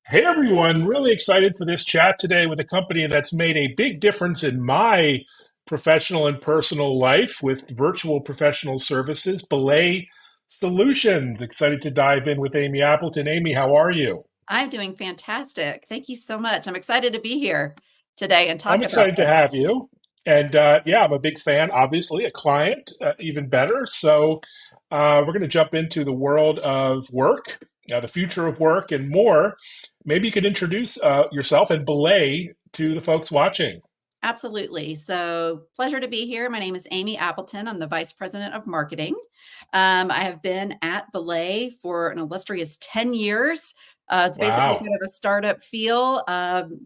Hey everyone, really excited for this chat today with a company that's made a big difference in my professional and personal life with virtual professional services, Belay Solutions. Excited to dive in with Amy Appleton. Amy, how are you? I'm doing fantastic. Thank you so much. I'm excited to be here today and I'm talk about excited to this. have you. And yeah, I'm a big fan, obviously, a client, even better. So we're going to jump into the world of work, the future of work, and more. Maybe you could introduce yourself and Belay to the folks watching. Absolutely. So, pleasure to be here. My name is Amy Appleton. I'm the Vice President of Marketing. I have been at Belay for an illustrious 10 years. It's basically Wow. kind of a startup feel.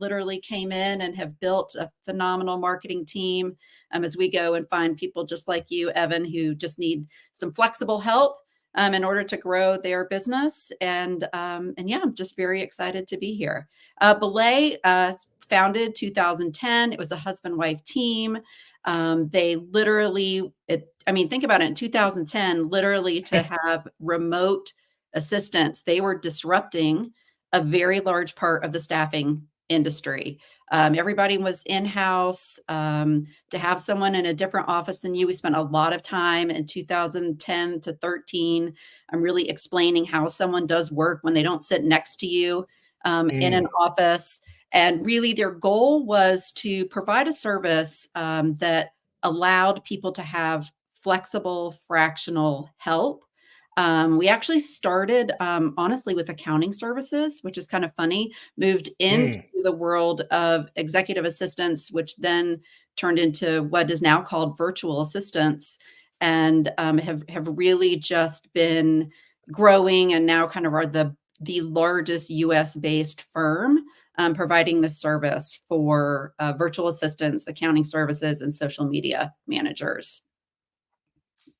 Literally came in and have built a phenomenal marketing team as we go and find people just like you, Evan, who just need some flexible help in order to grow their business. And yeah, I'm just very excited to be here. Belay founded 2010. It was a husband wife team. They literally, I mean, think about it. In 2010, literally to have remote assistance, they were disrupting a very large part of the staffing industry. Everybody was in house. To have someone in a different office than you, we spent a lot of time in 2010 to 13. I'm really explaining how someone does work when they don't sit next to you in an Mm. office. And really, their goal was to provide a service that allowed people to have flexible fractional help. We actually started, honestly, with accounting services, which is kind of funny, moved into Mm. the world of executive assistants, which then turned into what is now called virtual assistants, and have really just been growing and now kind of are the largest US based firm providing the service for virtual assistants, accounting services, and social media managers.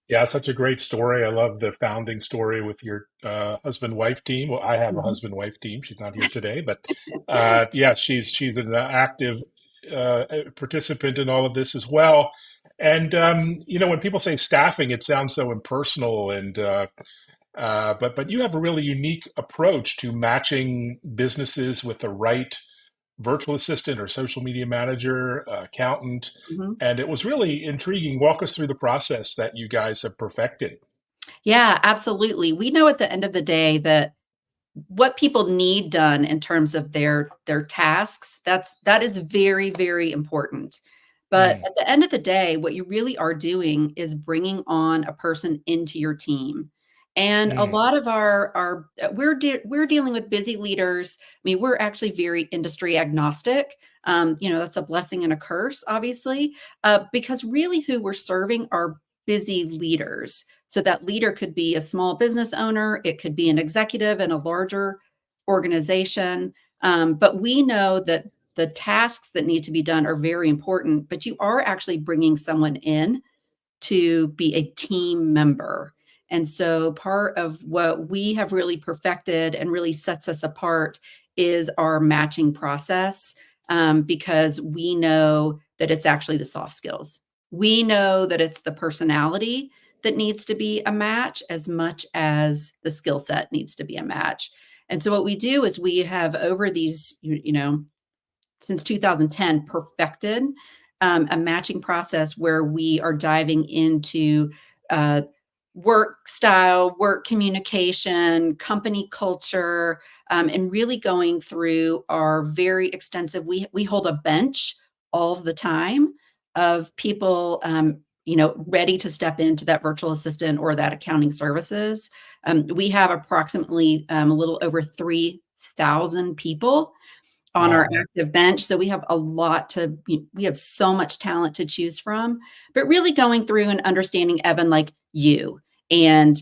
Yeah, such a great story. I love the founding story with your husband-wife team. Well, I have a Mhm. husband-wife team. She's not here today, but yeah, she's an active participant in all of this as well. And when people say staffing, it sounds so impersonal, and but you have a really unique approach to matching businesses with the right virtual assistant or social media manager, accountant, Mhm. and it was really intriguing. Walk us through the process that you guys have perfected. Yeah, absolutely. We know at the end of the day that what people need done in terms of their tasks, that is very, very important. But Mm, at the end of the day, what you really are doing is bringing on a person into your team. And a mm, lot of our we're dealing with busy leaders. I mean, we're actually very industry agnostic. That's a blessing and a curse, obviously, because really who we're serving are busy leaders. So that leader could be a small business owner, it could be an executive in a larger organization. But we know that the tasks that need to be done are very important, but you are actually bringing someone in to be a team member. And so part of what we have really perfected and really sets us apart is our matching process, because we know that it's actually the soft skills. We know that it's the personality that needs to be a match as much as the skill set needs to be a match. And so what we do is we have over these, since 2010 perfected a matching process where we are diving into uh, work style, work communication, company culture, and really going through our very extensive. We hold a bench all the time of people. Ready to step into that virtual assistant or that accounting services. We have approximately a little over 3,000 people on our wow. active bench. So we have so much talent to choose from, but really going through and understanding Evan, like you, and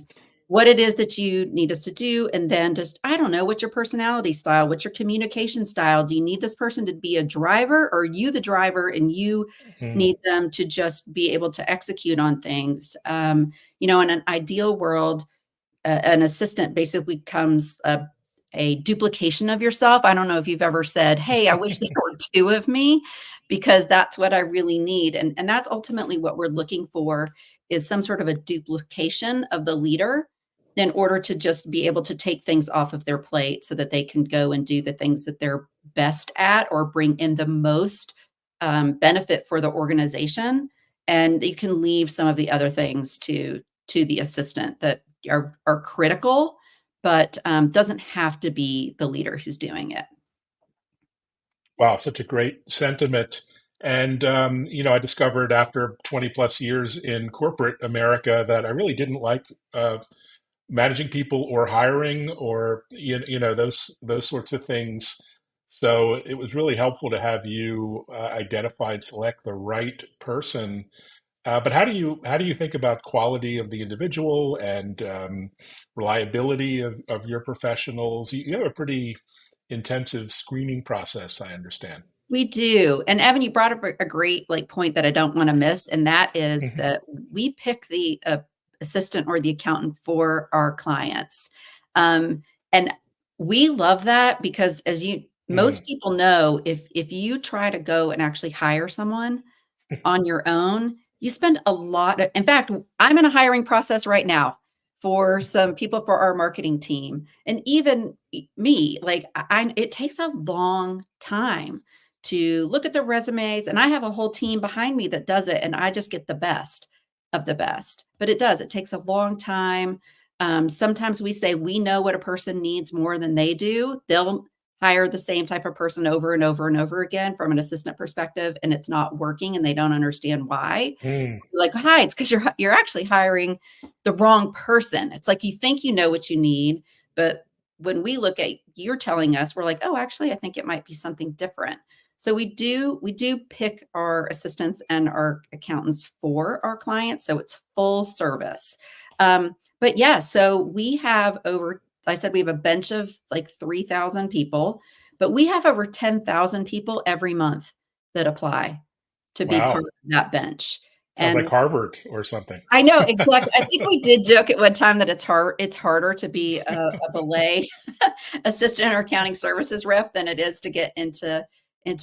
what it is that you need us to do. And then just, I don't know, what's your personality style? What's your communication style? Do you need this person to be a driver, or are you the driver and you Mm, need them to just be able to execute on things? In an ideal world, an assistant basically becomes a duplication of yourself. I don't know if you've ever said, "Hey, I wish there were two of me," because that's what I really need. And that's ultimately what we're looking for is some sort of a duplication of the leader in order to just be able to take things off of their plate so that they can go and do the things that they're best at or bring in the most benefit for the organization. And you can leave some of the other things to the assistant that are critical, but doesn't have to be the leader who's doing it. Wow, such a great sentiment. And, I discovered after 20 plus years in corporate America that I really didn't like managing people or hiring or, those sorts of things. So it was really helpful to have you identify and select the right person. But how do you think about quality of the individual and reliability of your professionals? You have a pretty intensive screening process, I understand. We do. And Evan, you brought up a great like point that I don't want to miss, and that is Mhm. that we pick the assistant or the accountant for our clients. Um, and we love that because as you Mm. most people know, if you try to go and actually hire someone, on your own, you spend a lot of in fact, I'm in a hiring process right now for some people for our marketing team. And even me, like it takes a long time to look at the resumes and I have a whole team behind me that does it and I just get the best of the best. But it does. It takes a long time. Sometimes we say we know what a person needs more than they do. They'll hire the same type of person over and over and over again from an assistant perspective and it's not working and they don't understand why. Mm. Like, hi, it's because you're actually hiring the wrong person. It's like you think you know what you need, but when we look at you're telling us, we're like, oh, actually, I think it might be something different. So we do pick our assistants and our accountants for our clients. So it's full service. But yeah, so we have over, I said we have a bench of like 3,000 people, but we have over 10,000 people every month that apply to be part Wow. of that bench. Sounds like And Harvard or something. I know exactly. I think we did joke at one time that it's harder to be a belay assistant or accounting services rep than it is to get into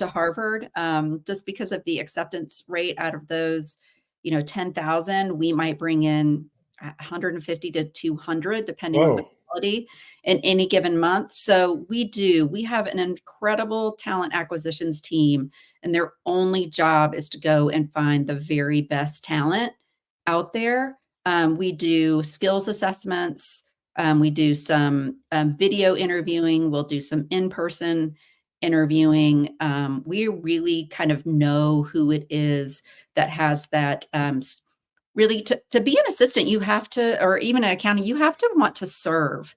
Harvard, just because of the acceptance rate out of those, 10,000, we might bring in 150 to 200 depending on the Whoa. quality in any given month. So we have an incredible talent acquisitions team and their only job is to go and find the very best talent out there. We do skills assessments. We do some video interviewing. We'll do some in person interviewing. We really kind of know who it is that has that. Really, to be an assistant, you have to, or even an accountant, you have to want to serve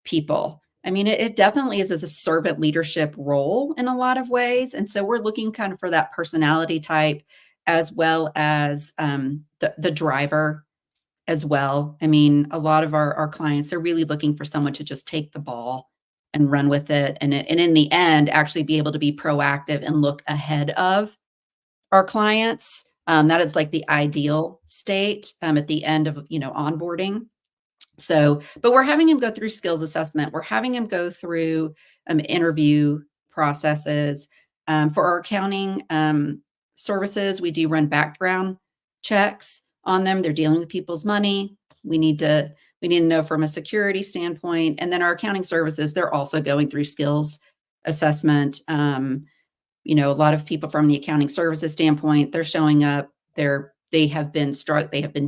people. I mean, it definitely is as a servant leadership role in a lot of ways. And so we're looking kind of for that personality type as well as the driver as well. I mean, a lot of our clients are really looking for someone to just take the ball and run with it. And in the end, actually be able to be proactive and look ahead of our clients. That is like the ideal state at the end of, onboarding. So, but we're having him go through skills assessment. We're having him go through interview processes. For our accounting services, we do run background checks on them. They're dealing with people's money. We need to we need to know from a security standpoint. And then our accounting services, they're also going through skills assessment. A lot of people from the accounting services standpoint, they're showing up, they have been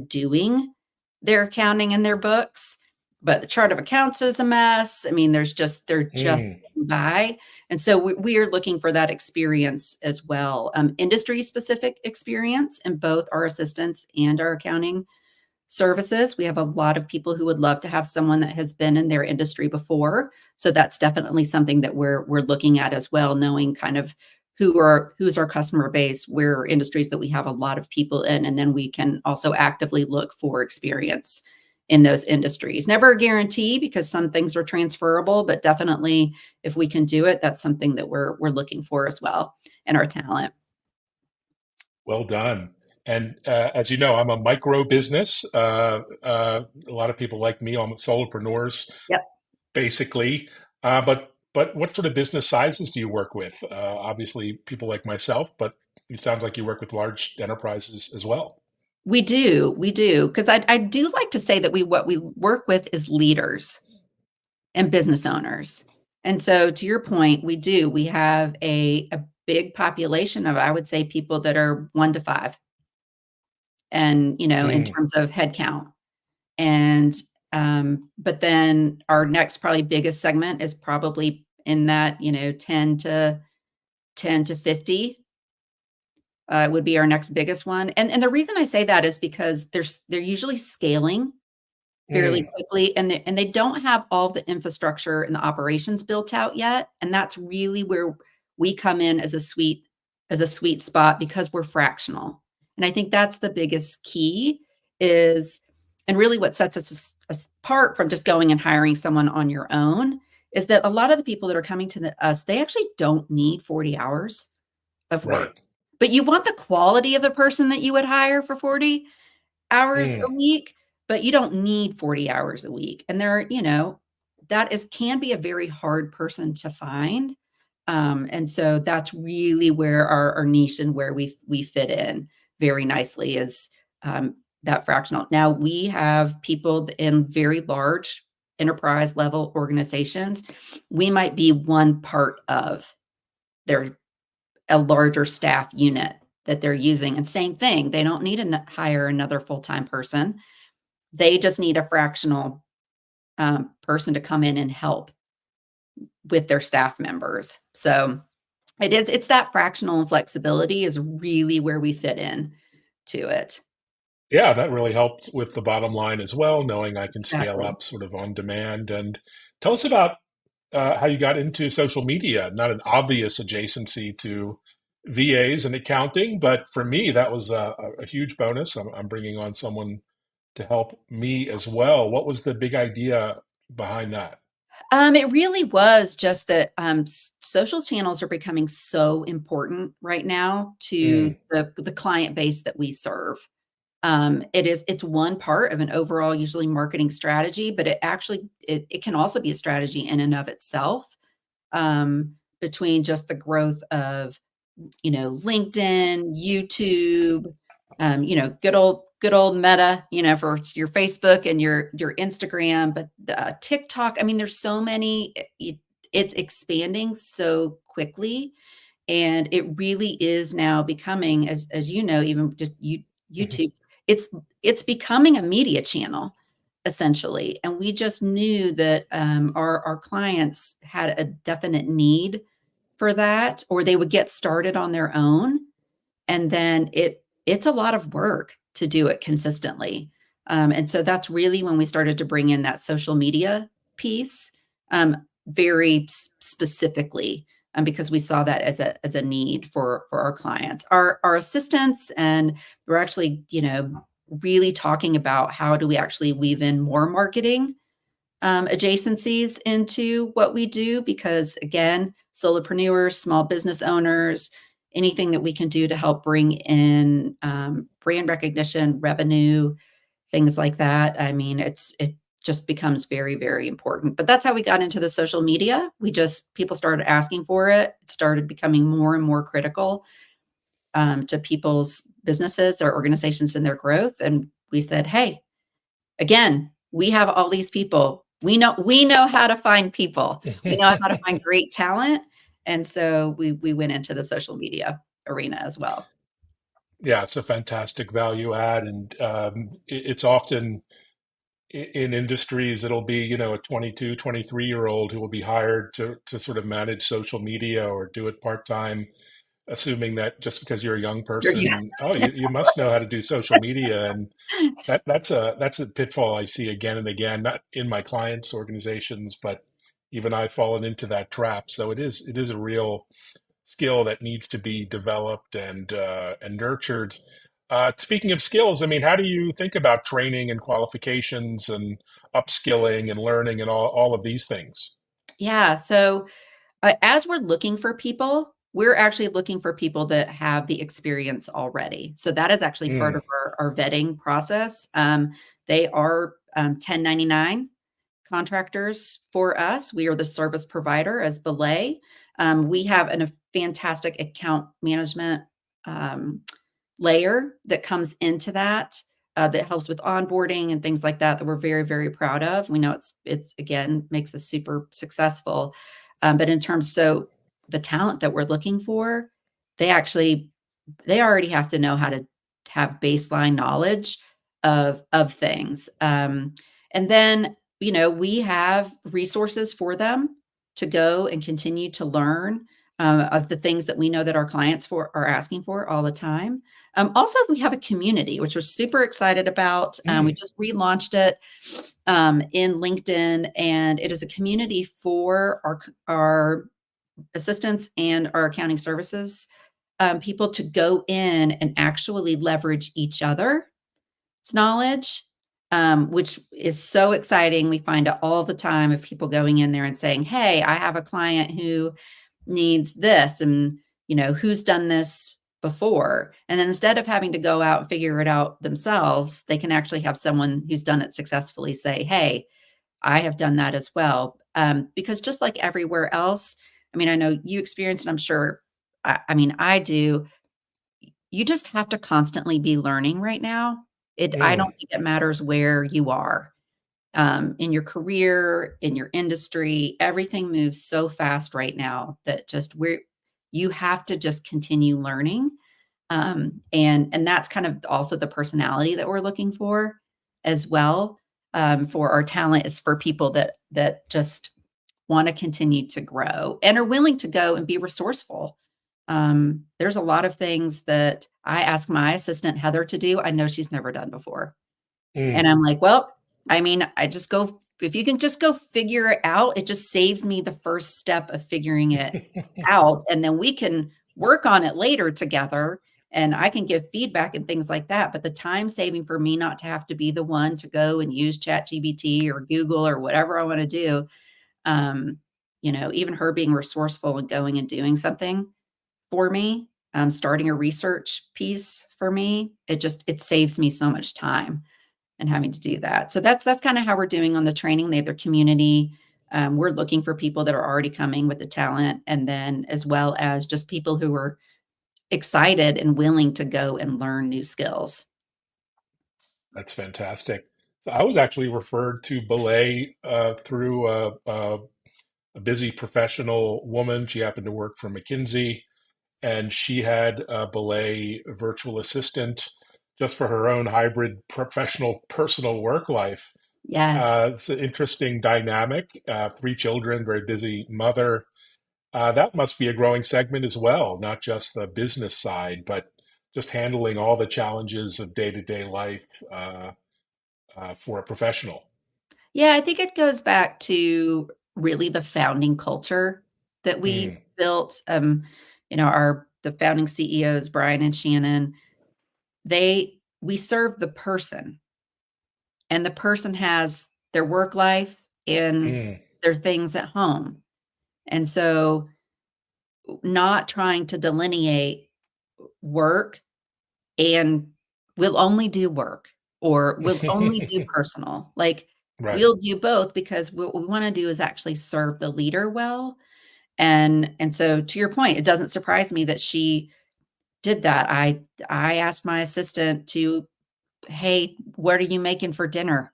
doing their accounting and their books, but the chart of accounts is a mess. I mean, they're just Mm. getting by. And so we are looking for that experience as well, industry specific experience in both our assistants and our accounting services. We have a lot of people who would love to have someone that has been in their industry before. So that's definitely something that we're looking at as well, knowing kind of who's our customer base, where are industries that we have a lot of people in, and then we can also actively look for experience in those industries. Never a guarantee because some things are transferable, but definitely if we can do it, that's something that we're looking for as well in our talent. Well done. And as you know, I'm a micro business. A lot of people like me, I'm solopreneurs, Yep. basically. But what sort of business sizes do you work with? Obviously, people like myself, but it sounds like you work with large enterprises as well. We do, because I do like to say that what we work with is leaders and business owners. And so to your point, we have a big population of, I would say, people that are 1 to 5 and, in Mm, terms of head count. And, but then our next probably biggest segment is probably in that, 10 to 50, would be our next biggest one. And the reason I say that is because they're usually scaling fairly mm, quickly, and they don't have all the infrastructure and the operations built out yet, and that's really where we come in as a sweet spot because we're fractional. And I think that's the biggest key is and really what sets us apart from just going and hiring someone on your own is that a lot of the people that are coming to us, they actually don't need 40 hours of right. work. But you want the quality of the person that you would hire for 40 hours Mm, a week, but you don't need 40 hours a week. And that is can be a very hard person to find. And so that's really where our niche and where we fit in very nicely is that fractional. Now we have people in very large enterprise level organizations. We might be one part of their a larger staff unit that they're using. And same thing, they don't need to hire another full-time person. They just need a fractional person to come in and help with their staff members. So it's that fractional and flexibility is really where we fit in to it. yeah, that really helped with the bottom line as well, knowing I can scale Exactly. up sort of on demand. And tell us about how you got into social media. Not an obvious adjacency to VAs and accounting, but for me, that was a huge bonus. I'm bringing on someone to help me as well. What was the big idea behind that? It really was just that social channels are becoming so important right now to Mm, the client base that we serve. It's one part of an overall usually marketing strategy, but it can also be a strategy in and of itself, between just the growth of, LinkedIn, YouTube, good old Meta, for your Facebook and your Instagram, but TikTok. I mean, there's so many. It's expanding so quickly, and it really is now becoming, as even just mhm. YouTube, it's it's becoming a media channel essentially. And we just knew that our clients had a definite need for that, or they would get started on their own, and then it's a lot of work to do it consistently. And so that's really when we started to bring in that social media piece, very specifically, because we saw that as a need for our clients, our assistants, and we're actually really talking about how do we actually weave in more marketing adjacencies into what we do because again solopreneurs, small business owners, anything that we can do to help bring in brand recognition, revenue, things like that. I mean, it just becomes very, very important. But that's how we got into the social media. People started asking for it. It started becoming more and more critical to people's businesses, their organizations, and their growth. And we said, hey, again, we have all these people. We know how to find people. We know how to find great talent. And so we went into the social media arena as well. Yeah, it's a fantastic value add, and it's often in industries, it'll be, a 22, 23-year-old who will be hired to sort of manage social media or do it part-time, assuming that just because you're a young Yeah. person, oh, you must know how to do social media. And that's a pitfall I see again and again, not in my clients' organizations, but even I've fallen into that trap. So it is a real skill that needs to be developed and nurtured. Speaking of skills, I mean, how do you think about training and qualifications and upskilling and learning and all of these things? Yeah. So as we're looking for people, we're actually looking for people that have the experience already. So that is actually part Mm, of our vetting process. They are 1099 contractors for us. We are the service provider as Belay. We have a fantastic account management. Um, layer that comes into that, that helps with onboarding and things like that, that we're very, very proud of. We know it's again, makes us super successful. But in terms so the talent that we're looking for, they actually they already have to know how to have baseline knowledge of things. And then, we have resources for them to go and continue to learn of the things that we know that our clients are asking for all the time. Also, we have a community, which we're super excited about. We Mm, just relaunched it in LinkedIn, and it is a community for our assistants and our accounting services people to go in and actually leverage each other's knowledge, which is so exciting. We find it all the time of people going in there and saying, "Hey, I have a client who needs this, and who's done this before?" And then instead of having to go out and figure it out themselves, they can actually have someone who's done it successfully say, "Hey, I have done that as well." Because just like everywhere else, I mean, I know you experience, and I'm sure, I mean, I do, you just have to constantly be learning right now. I mm, don't think it matters where you are, in your career, in your industry, everything moves so fast right now that you have to just continue learning. And that's kind of also the personality that we're looking for as well, for our talent is for people that just want to continue to grow and are willing to go and be resourceful. There's a lot of things that I ask my assistant Heather to do. I know she's never done before. And mm. I'm like, well, I mean, if you can just go figure it out, it just saves me the first step of figuring it out. And then we can work on it later together and I can give feedback and things like that. But the time saving for me not to have to be the one to go and use ChatGPT or Google or whatever I want to do, um, even her being resourceful and going and doing something for me, starting a research piece for me, it saves me so much time and having to do that. So that's kind of how we're doing on the training. They have their community. We're looking for people that are already coming with the talent, and then as well as just people who are excited and willing to go and learn new skills. That's fantastic. So I was actually referred to Belay through a busy professional woman. She happened to work for McKinsey, and she had a Belay virtual assistant just for her own hybrid professional personal work life. Yes. It's an interesting dynamic. Three children, very busy mother. That must be a growing segment as well, not just the business side, but just handling all the challenges of day-to-day life for a professional. Yeah, I think it goes back to really the founding culture that we Mm, built. The founding CEOs, Brian and Shannon, we serve the person, and the person has their work life and mm, their things at home. And so not trying to delineate work and we'll only do work or we'll only do personal. Like, right. we'll do both because what we wanna do is actually serve the leader well. And so to your point, it doesn't surprise me that she did that. I asked my assistant to, "Hey, what are you making for dinner,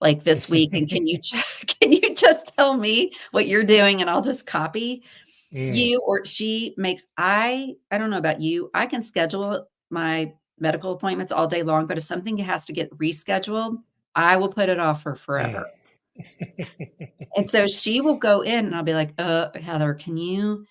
like, this week? And can you can you just tell me what you're doing and I'll just copy?" Mm, You or she makes I don't know about you, I can schedule my medical appointments all day long, but if something has to get rescheduled, I will put it off for mm. forever. And so she will go in and I'll be like, Heather, can you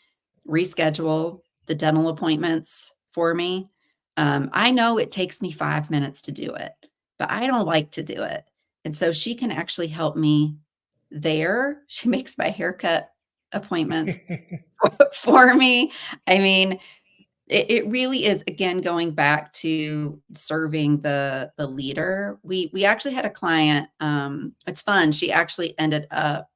reschedule the dental appointments for me? I know it takes me 5 minutes to do it, but I don't like to do it." And so she can actually help me there. She makes my haircut appointments for me. I mean, it really is, again, going back to serving the leader. We actually had a client, it's fun, she actually ended up,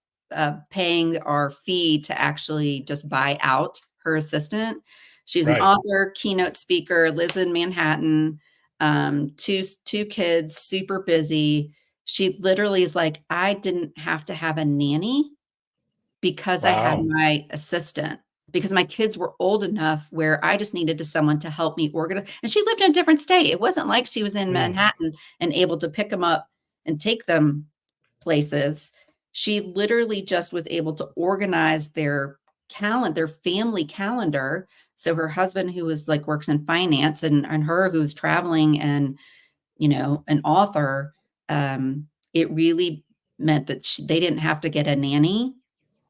paying our fee to actually just buy out her assistant. She's an Right. author, keynote speaker, lives in Manhattan, 2 kids, super busy. She literally is like, "I didn't have to have a nanny because I had Wow. my assistant." because my kids were old enough where I just needed someone to help me organize. And she lived in a different state. It wasn't like she was in Mm. Manhattan and able to pick them up and take them places. She literally just was able to organize their family calendar. So her husband, who was like works in finance, and her who's traveling and, an author, it really meant that they didn't have to get a nanny,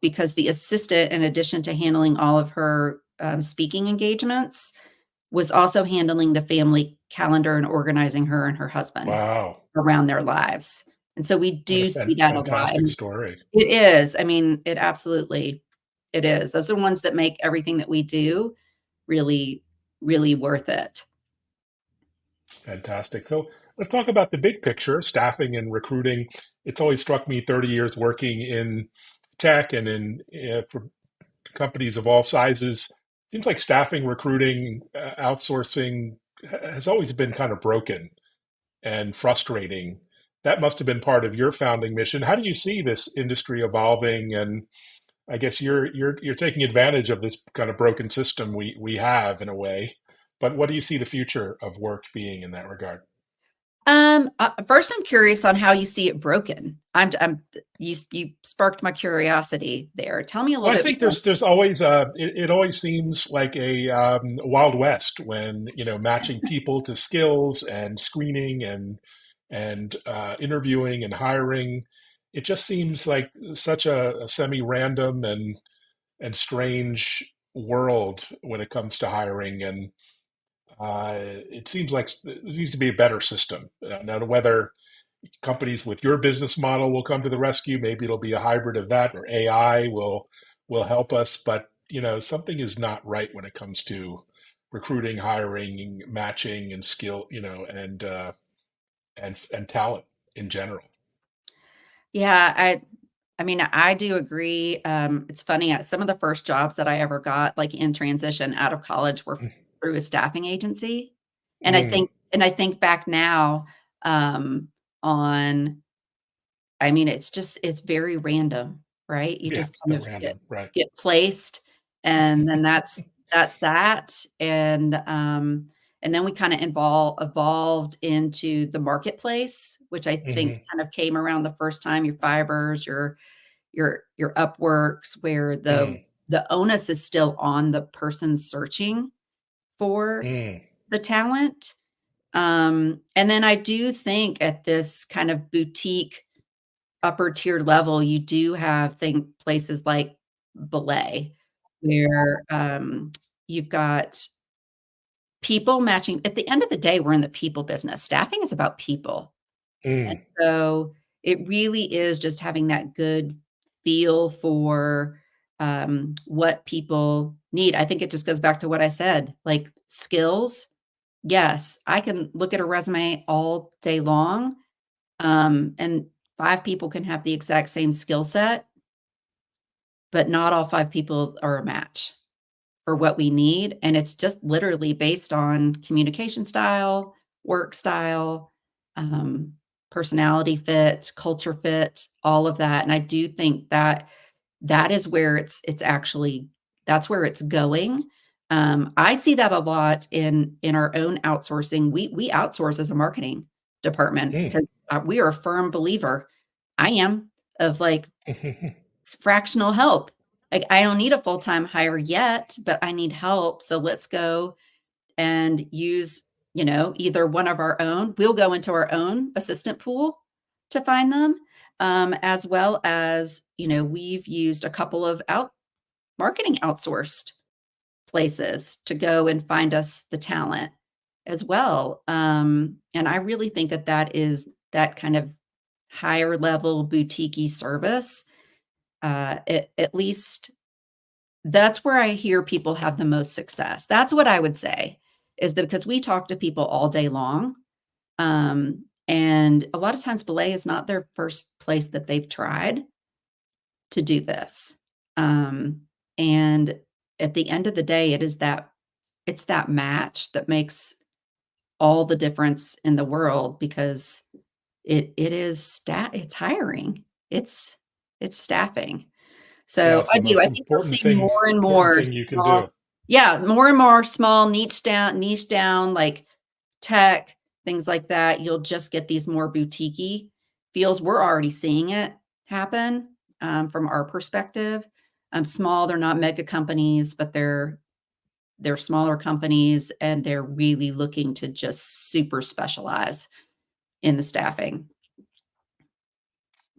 because the assistant, in addition to handling all of her speaking engagements, was also handling the family calendar and organizing her and her husband Wow. around their lives. And so we What a do see that a lot. fantastic story. It is. I mean, it is. Those are the ones that make everything that we do really, really worth it. Fantastic. So let's talk about the big picture, staffing and recruiting. It's always struck me 30 years working in tech and in for companies of all sizes. Seems like staffing, recruiting, outsourcing has always been kind of broken and frustrating. That must have been part of your founding mission. How do you see this industry evolving? And I guess you're taking advantage of this kind of broken system we have in a way. But what do you see the future of work being in that regard? First, I'm curious on how you see it broken. You sparked my curiosity there. Tell me a Well, little I bit think more. there's always it always seems like a Wild West when matching people to skills and screening and interviewing and hiring. It just seems like such a semi-random and strange world when it comes to hiring, and it seems like there needs to be a better system. Now, whether companies with your business model will come to the rescue. Maybe it'll be a hybrid of that, or AI will help us. But something is not right when it comes to recruiting, hiring, matching, and skill, and talent in general. Yeah, I mean, I do agree. It's funny, some of the first jobs that I ever got, like, in transition out of college were through a staffing agency, and Mm, I think back now, on I mean, it's very random, right? You yeah, just kind so of get random, right? get placed, and then that's that, and then we kinda evolved into the marketplace, which I think Hmm. kind of came around the first time, your Fivers, your Upworks, where Mm, the onus is still on the person searching for mm, the talent. And then I do think at this kind of boutique upper tier level, you do have places like Belay, where, you've got people matching. At the end of the day, we're in the people business. Staffing is about people. And mm, so it really is just having that good feel for, what people need. I think it just goes back to what I said, like, skills. Yes, I can look at a resume all day long, and 5 people can have the exact same skill set, but not all 5 people are a match for what we need, and it's just literally based on communication style, work style, um, personality fit, culture fit, all of that, and I do think that that is where it's actually that's where it's going. I see that a lot in our own outsourcing. We outsource as a marketing department mm. because, we are a firm believer, I am, of, like, fractional help. Like, I don't need a full-time hire yet, but I need help, so let's go and use, either one of our own. We'll go into our own assistant pool to find them, as well as, we've used a couple of marketing outsourced places to go and find us the talent as well. And I really think that that is that kind of higher level boutique service. At least that's where I hear people have the most success. That's what I would say, is that because we talk to people all day long, and a lot of times Belay is not their first place that they've tried to do this. Um, and at the end of the day, it's that match that makes all the difference in the world, because it's hiring. It's staffing. Yeah, So it's I the do. I most think you'll see more and important more thing you can small, do. yeah, more and more small niche down, like tech, things like that. You'll just get these more boutiquey feels. We're already seeing it happen from our perspective. Small, they're not mega companies, but they're smaller companies, and they're really looking to just super specialize in the staffing.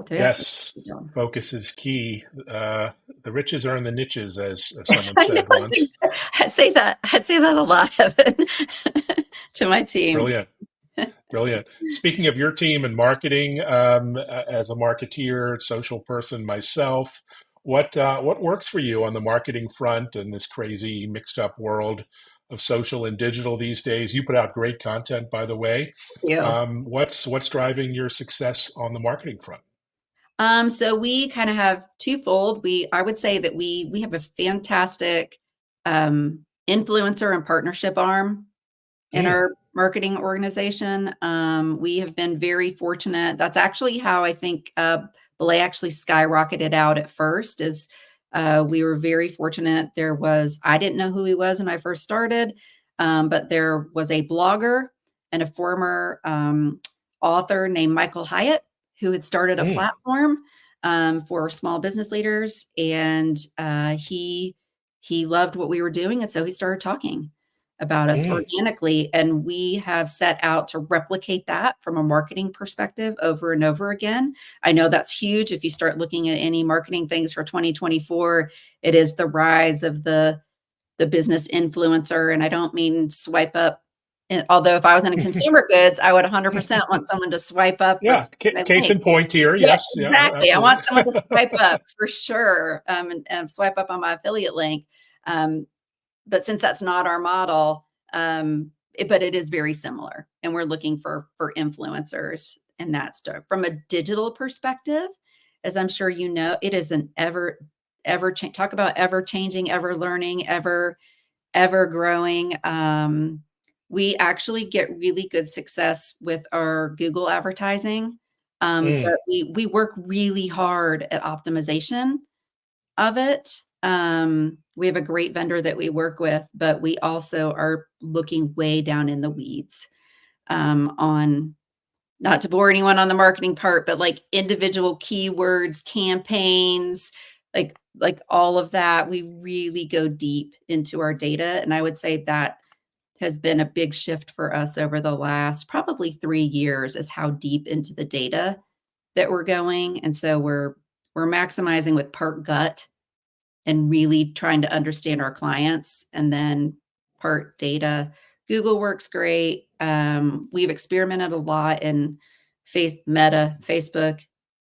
So yeah, that's Yes, what we're doing. focus is key. The riches are in the niches, as someone I know said once. I say that a lot, Evan, to my team. Brilliant. Brilliant. Speaking of your team and marketing, as a marketeer, social person myself, what works for you on the marketing front in this crazy mixed up world of social and digital these days? You put out great content, by the way. You. What's driving your success on the marketing front? So we kind of have twofold. I would say that we have a fantastic influencer and partnership arm in Mm, our marketing organization. We have been very fortunate. That's actually how I think Belay actually skyrocketed out at first. Is we were very fortunate. I didn't know who he was when I first started, but there was a blogger and a former author named Michael Hyatt who had started a mm, platform for small business leaders, and he loved what we were doing, and so he started talking about us mm. organically. And we have set out to replicate that from a marketing perspective over and over again. I know that's huge. If you start looking at any marketing things for 2024, it is the rise of the business influencer. And I don't mean swipe up. Although if I was in a consumer goods, I would 100% want someone to swipe up Yeah, with my case link. in point here. Yeah, Yes, yeah, exactly. I want absolutely. someone to swipe up for sure, and swipe up on my affiliate link. Um, but since that's not our model, but it is very similar, and we're looking for influencers and that stuff. From a digital perspective, as I'm sure you know, it is an talk about ever changing, ever learning, ever growing. We actually get really good success with our Google advertising, Mm, but we work really hard at optimization of it. We have a great vendor that we work with, but we also are looking way down in the weeds on, not to bore anyone on the marketing part, but like individual keywords, campaigns, like all of that. We really go deep into our data, and I would say that has been a big shift for us over the last probably 3 years, is how deep into the data that we're going. And so we're maximizing with part gut and really trying to understand our clients, and then part data. Google works great. We've experimented a lot in Meta, Facebook,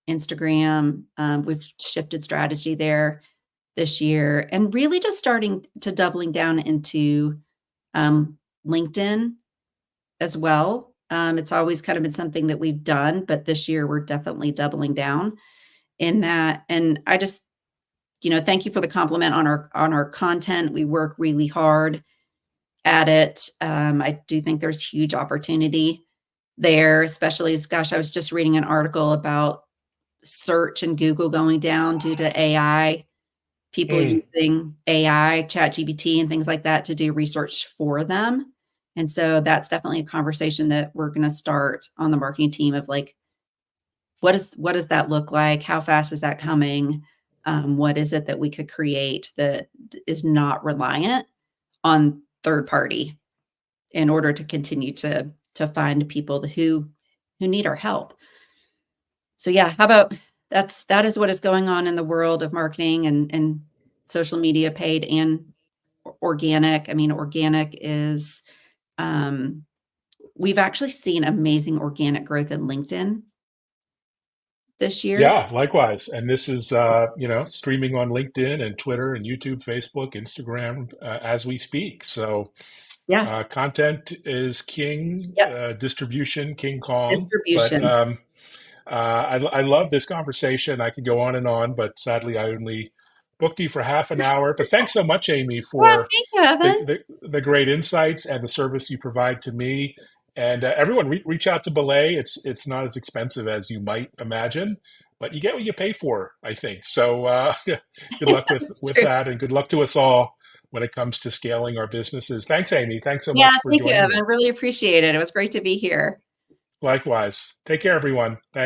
Instagram. We've shifted strategy there this year, and really just starting to doubling down into LinkedIn as well. It's always kind of been something that we've done, but this year we're definitely doubling down in that. And I just, thank you for the compliment on our content. We work really hard at it. I do think there's huge opportunity there, especially as, gosh, I was just reading an article about search and Google going down due to AI, people mm. using AI, ChatGPT, and things like that to do research for them. And so that's definitely a conversation that we're going to start on the marketing team of like, what does that look like? How fast is that coming? What is it that we could create that is not reliant on third party in order to continue to find people who need our help? So yeah, how about that is what is going on in the world of marketing and social media, paid and organic. I mean, organic is um, we've actually seen amazing organic growth in LinkedIn this year. Yeah, likewise. And this is, streaming on LinkedIn and Twitter and YouTube, Facebook, Instagram, as we speak. So, Yeah. content is king, Yep. distribution, King Kong. But Distribution. I love this conversation. I could go on and on, but sadly, I only booked you for half an hour. But thanks so much, Amy, Yeah, for thank you, Evan. the great insights and the service you provide to me. And everyone, reach out to Belay. It's not as expensive as you might imagine, but you get what you pay for, I think. So good luck That's with true. that, and good luck to us all when it comes to scaling our businesses. Thanks, Amy. Thanks so Yeah, much for thank you, joining Evan. me. Really appreciate it. It was great to be here. Likewise. Take care, everyone. Thanks.